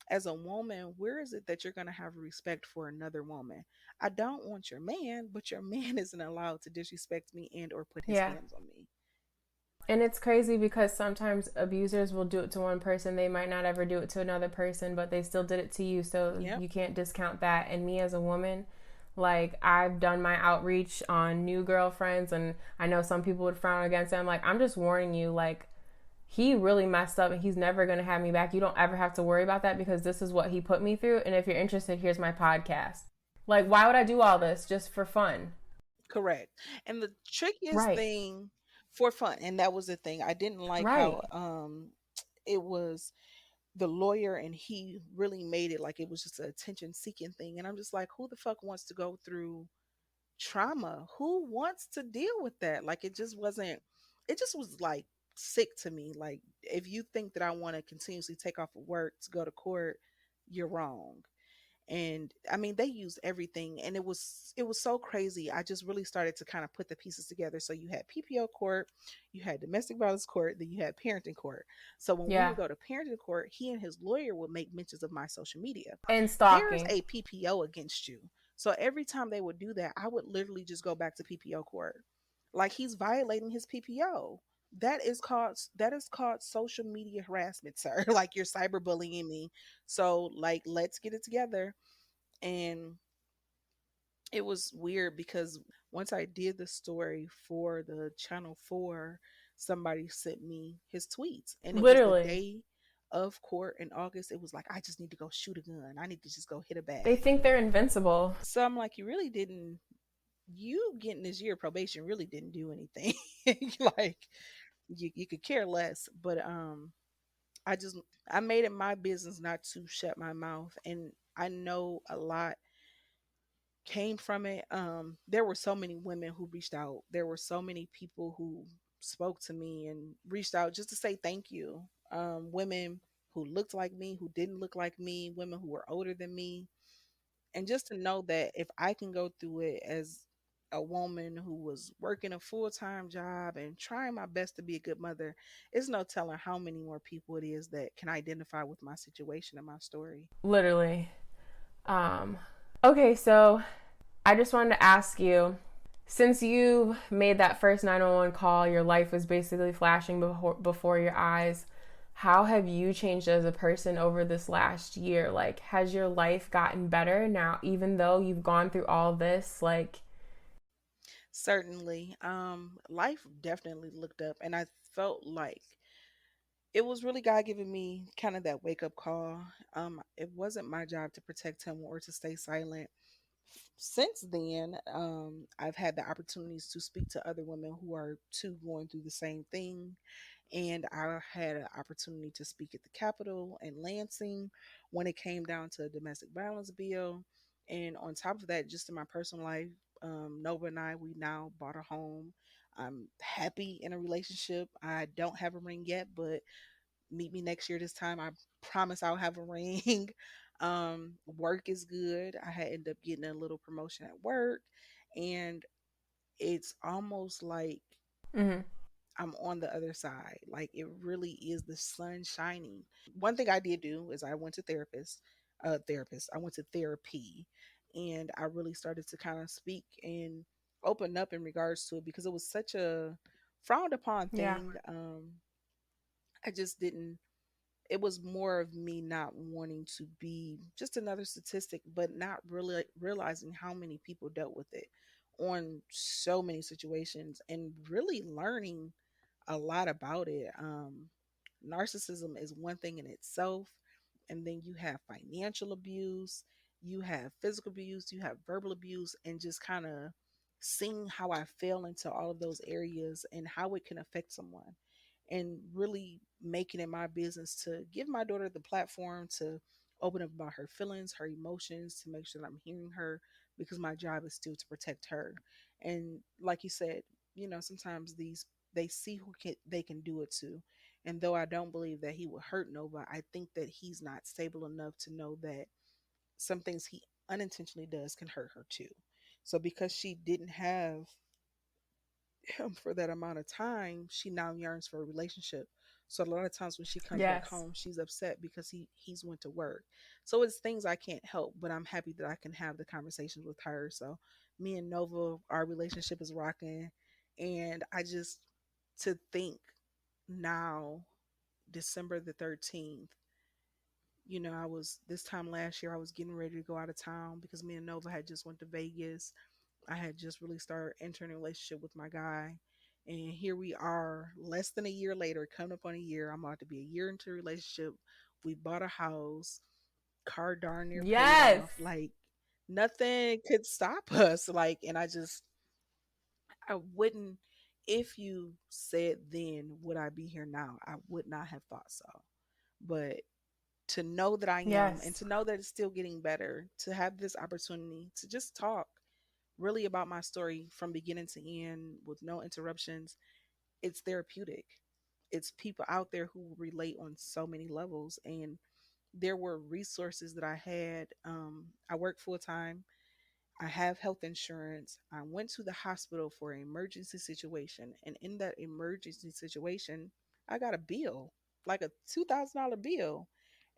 as a woman, where is it that you're going to have respect for another woman? I don't want your man, but your man isn't allowed to disrespect me and or put his Yeah. hands on me. And it's crazy because sometimes abusers will do it to one person. They might not ever do it to another person, but they still did it to you. So Yep. you can't discount that. And me as a woman, like I've done my outreach on new girlfriends, and I know some people would frown against it. I'm like, I'm just warning you, like, he really messed up and he's never going to have me back. You don't ever have to worry about that because this is what he put me through. And if you're interested, here's my podcast. Like, why would I do all this just for fun? Correct. And the trickiest Right. thing for fun, and that was the thing. I didn't like how Right. it was the lawyer and he really made it like it was just an attention seeking thing. And I'm just like, who the fuck wants to go through trauma? Who wants to deal with that? Like it just wasn't, it just was like sick to me. Like if you think that I want to continuously take off of work to go to court, you're wrong. And I mean they used everything and it was so crazy. I just really started to kind of put the pieces together. So you had PPO court, you had domestic violence court, then you had parenting court. So when we Yeah. would go to parenting court, he and his lawyer would make mentions of my social media. And There is stalking. a PPO against you. So every time they would do that, I would literally just go back to PPO court. Like he's violating his PPO. That is called social media harassment, sir. Like you're cyberbullying me. So like let's get it together. And it was weird because once I did the story for the Channel 4, somebody sent me his tweets. And it was the Literally. day of court in August. It was like, I just need to go shoot a gun. I need to just go hit a They bag. think they're invincible. So I'm like, you really didn't, you getting this year of probation really didn't do anything. Like, you could care less. But I just, I made it my business not to shut my mouth. And I know a lot came from it. There were so many women who reached out. There were so many people who spoke to me and reached out just to say thank you. Women who looked like me, who didn't look like me, women who were older than me, and just to know that if I can go through it as a woman who was working a full-time job and trying my best to be a good mother, it's no telling how many more people it is that can identify with my situation and my story. Literally. Um, okay, so I just wanted to ask you, since you made that first 911 call, your life was basically flashing before your eyes. How have you changed as a person over this last year? Like, has your life gotten better now, even though you've gone through all this? Like, Certainly, life definitely looked up, and I felt like it was really God giving me kind of that wake up call. It wasn't my job to protect him or to stay silent. Since then, I've had the opportunities to speak to other women who are too going through the same thing. And I had an opportunity to speak at the Capitol in Lansing when it came down to a domestic violence bill. And on top of that, just in my personal life, Nova and I, we now bought a home. I'm happy in a relationship. I don't have a ring yet, but meet me next year this time. I promise I'll have a ring. Work is good. I had ended up getting a little promotion at work, and it's almost like mm-hmm. I'm on the other side. Like it really is the sun shining. One thing I did do is I went to therapist. I went to therapy, and I really started to kind of speak and open up in regards to it because it was such a frowned upon Yeah. thing. I just didn't, it was more of me not wanting to be just another statistic, but not really realizing how many people dealt with it on so many situations and really learning a lot about it. Narcissism is one thing in itself, and then you have financial abuse, you have physical abuse, you have verbal abuse, and just kind of seeing how I fell into all of those areas and how it can affect someone, and really making it my business to give my daughter the platform to open up about her feelings, her emotions, to make sure that I'm hearing her because my job is still to protect her. And like you said, sometimes these they see who they can do it to. And though I don't believe that he will hurt Nova, I think that he's not stable enough to know that some things he unintentionally does can hurt her too. So because she didn't have him for that amount of time, she now yearns for a relationship. So a lot of times when she comes back Yes. home, she's upset because he's went to work. So it's things I can't help, but I'm happy that I can have the conversations with her. So me and Nova, our relationship is rocking, and I just to think now, December the 13th. I was this time last year. I was getting ready to go out of town because me and Nova had just went to Vegas. I had just really started entering a relationship with my guy, And here we are, less than a year later, coming up on a year. I'm about to be a year into a relationship. We bought a house, car darn near paid Yes. off. Like nothing could stop us. Like, and I wouldn't, if you said then, would I be here now? I would not have thought so. But to know that I am, and Yes. to know that it's still getting better, to have this opportunity to just talk really about my story from beginning to end with no interruptions, it's therapeutic. It's people out there who relate on so many levels. And there were resources that I had. I work full time. I have health insurance. I went to the hospital for an emergency situation. And in that emergency situation, I got a bill, like a $2,000 bill.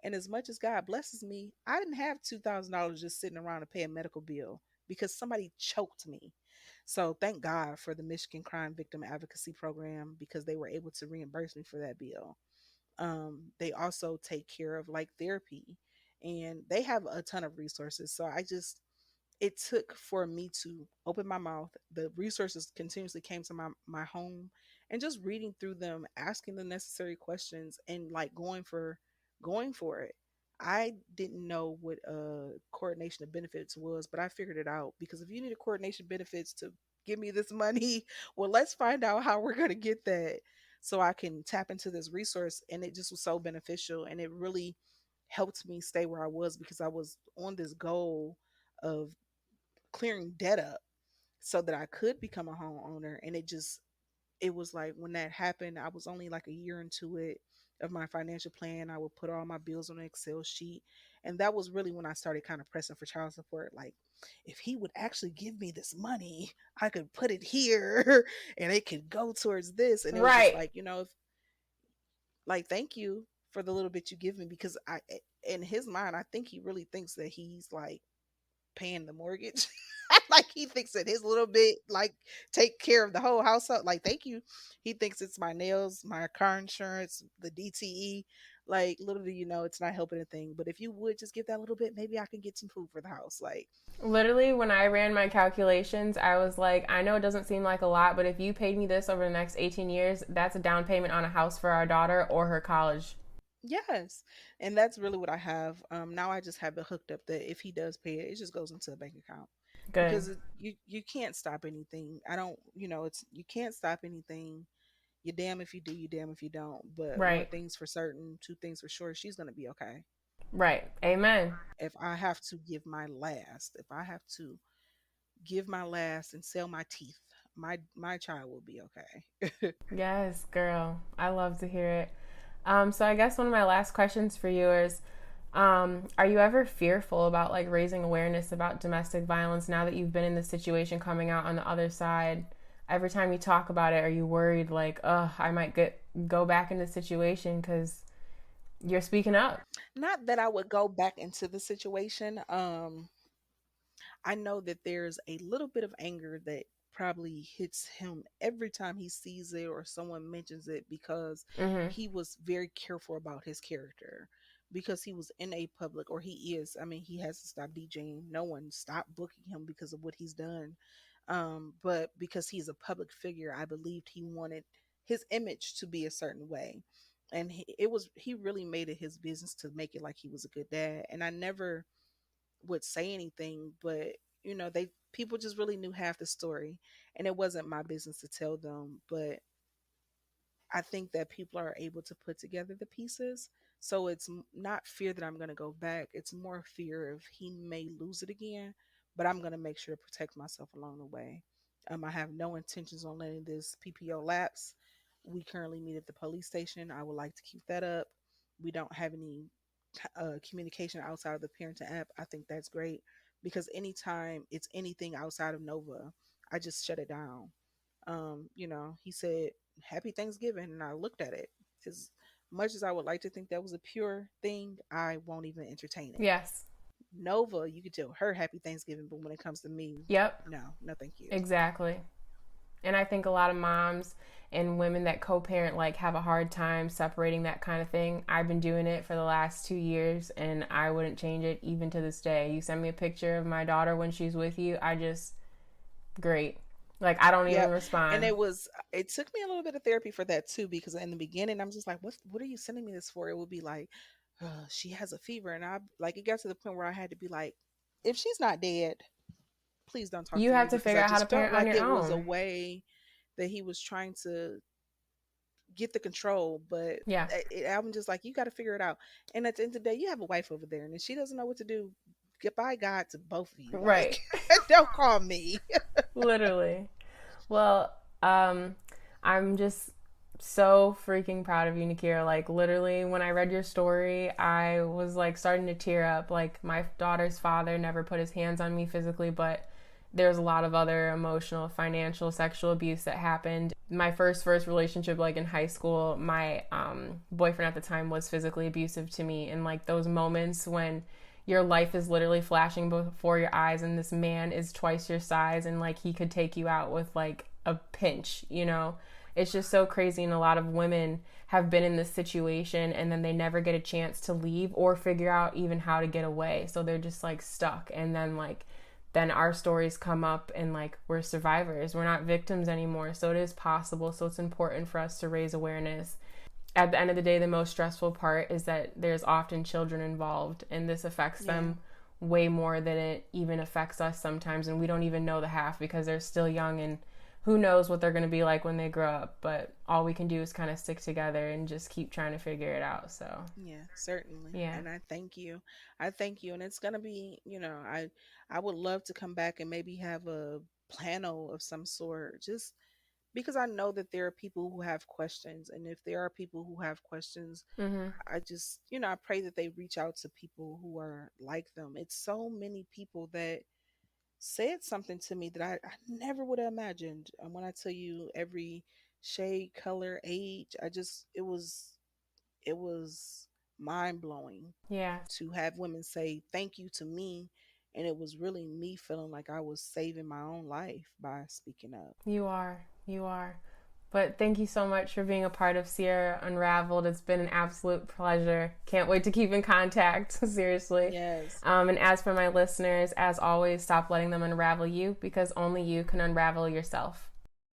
And as much as God blesses me, I didn't have $2,000 just sitting around to pay a medical bill because somebody choked me. So thank God for the Michigan Crime Victim Advocacy Program because they were able to reimburse me for that bill. They also take care of like therapy, and they have a ton of resources. So I just, it took for me to open my mouth. The resources continuously came to my home, and just reading through them, asking the necessary questions, and like going for it. I didn't know what coordination of benefits was, but I figured it out because if you need a coordination benefits to give me this money, well, let's find out how we're going to get that so I can tap into this resource. And it just was so beneficial, and it really helped me stay where I was because I was on this goal of clearing debt up so that I could become a homeowner. And it was like when that happened, I was only like a year into it of my financial plan. I would put all my bills on an Excel sheet. And that was really when I started kind of pressing for child support. Like, if he would actually give me this money, I could put it here and it could go towards this. And it was just Right. like, if, like, thank you for the little bit you give me because in his mind, I think he really thinks that he's like paying the mortgage. Like he thinks that his little bit like take care of the whole household. Like thank you. He thinks it's my nails, my car insurance, the DTE. Like little do you know, it's not helping a thing. But if you would just give that little bit, maybe I can get some food for the house. Like Literally, when I ran my calculations, I was like, I know it doesn't seem like a lot, but if you paid me this over the next 18 years, that's a down payment on a house for our daughter or her college. yes, and that's really what I have. Now I just have it hooked up that if he does pay it, it just goes into a bank account Good. because you can't stop anything. I don't, it's you can't stop anything. You damn if you do, you damn if you don't. But one Right. thing's for certain, two things for sure, she's gonna be okay. Right. Amen. If I have to give my last, if I have to give my last and sell my teeth, my child will be okay. Yes, girl. I love to hear it. So I guess one of my last questions for you is, are you ever fearful about like raising awareness about domestic violence now that you've been in the situation coming out on the other side? Every time you talk about it, are you worried like, I might go back in the situation because you're speaking up? Not that I would go back into the situation. I know that there's a little bit of anger that probably hits him every time he sees it or someone mentions it because Mm-hmm. he was very careful about his character because he was in a public, or he is, I mean, he has to stop DJing. No one stopped booking him because of what he's done. But because he's a public figure, I believed he wanted his image to be a certain way. And he really made it his business to make it like he was a good dad. And I never would say anything, but they people just really knew half the story, and it wasn't my business to tell them. But I think that people are able to put together the pieces. So it's not fear that I'm going to go back. It's more fear of he may lose it again, but I'm going to make sure to protect myself along the way. I have no intentions on letting this PPO lapse. We currently meet at the police station. I would like to keep that up. We don't have any communication outside of the parenting app. I think that's great because anytime it's anything outside of Nova, I just shut it down. He said Happy Thanksgiving, and I looked at it. As much as I would like to think that was a pure thing, I won't even entertain it. Yes. Nova, you could tell her Happy Thanksgiving, but when it comes to me, Yep. no, no, thank you. Exactly. And I think a lot of moms and women that co-parent like have a hard time separating that kind of thing. I've been doing it for the last 2 years and I wouldn't change it even to this day. You send me a picture of my daughter when she's with you, great. Like, I don't even Yep. And respond. it took me a little bit of therapy for that too, because in the beginning I'm just like, what are you sending me this for? It would be like, she has a fever, and I like it got to the point where I had to be like, if she's not dead, please don't talk You to me, have to because figure I out how to just felt parent on like your it was a own. way that he was trying to get the control. But Yeah. I'm just like, you got to figure it out. And at the end of the day, you have a wife over there, and if she doesn't know what to do, goodbye God to both of you. Right. Like, don't call me. Literally. Well, I'm just so freaking proud of you, Nakira. Like, literally, when I read your story, I was like starting to tear up. Like, my daughter's father never put his hands on me physically, but there's a lot of other emotional, financial, sexual abuse that happened. My first relationship, like in high school, my boyfriend at the time was physically abusive to me. And like those moments when your life is literally flashing before your eyes and this man is twice your size and like he could take you out with like a pinch, you know? It's just so crazy. And a lot of women have been in this situation and then they never get a chance to leave or figure out even how to get away. So they're just like stuck. And then our stories come up and like we're survivors. We're not victims anymore. So it is possible. So it's important for us to raise awareness. At the end of the day, the most stressful part is that there's often children involved and this affects them way more than it even affects us sometimes. And we don't even know the half because they're still young and who knows what they're going to be like when they grow up. But all we can do is kind of stick together and just keep trying to figure it out. So Yeah, certainly. yeah. And I thank you. I thank you. And it's gonna be, I would love to come back and maybe have a panel of some sort, just because I know that there are people who have questions. And if there are people who have questions, Mm-hmm. I just, I pray that they reach out to people who are like them. It's so many people that said something to me that I never would have imagined. And when I tell you every shade, color, age, it was mind blowing Yeah, to have women say thank you to me. And it was really me feeling like I was saving my own life by speaking up. you are. You are. But thank you so much for being a part of Sierra Unraveled. It's been an absolute pleasure. Can't wait to keep in contact, seriously. Yes. And as for my listeners, as always, stop letting them unravel you because only you can unravel yourself.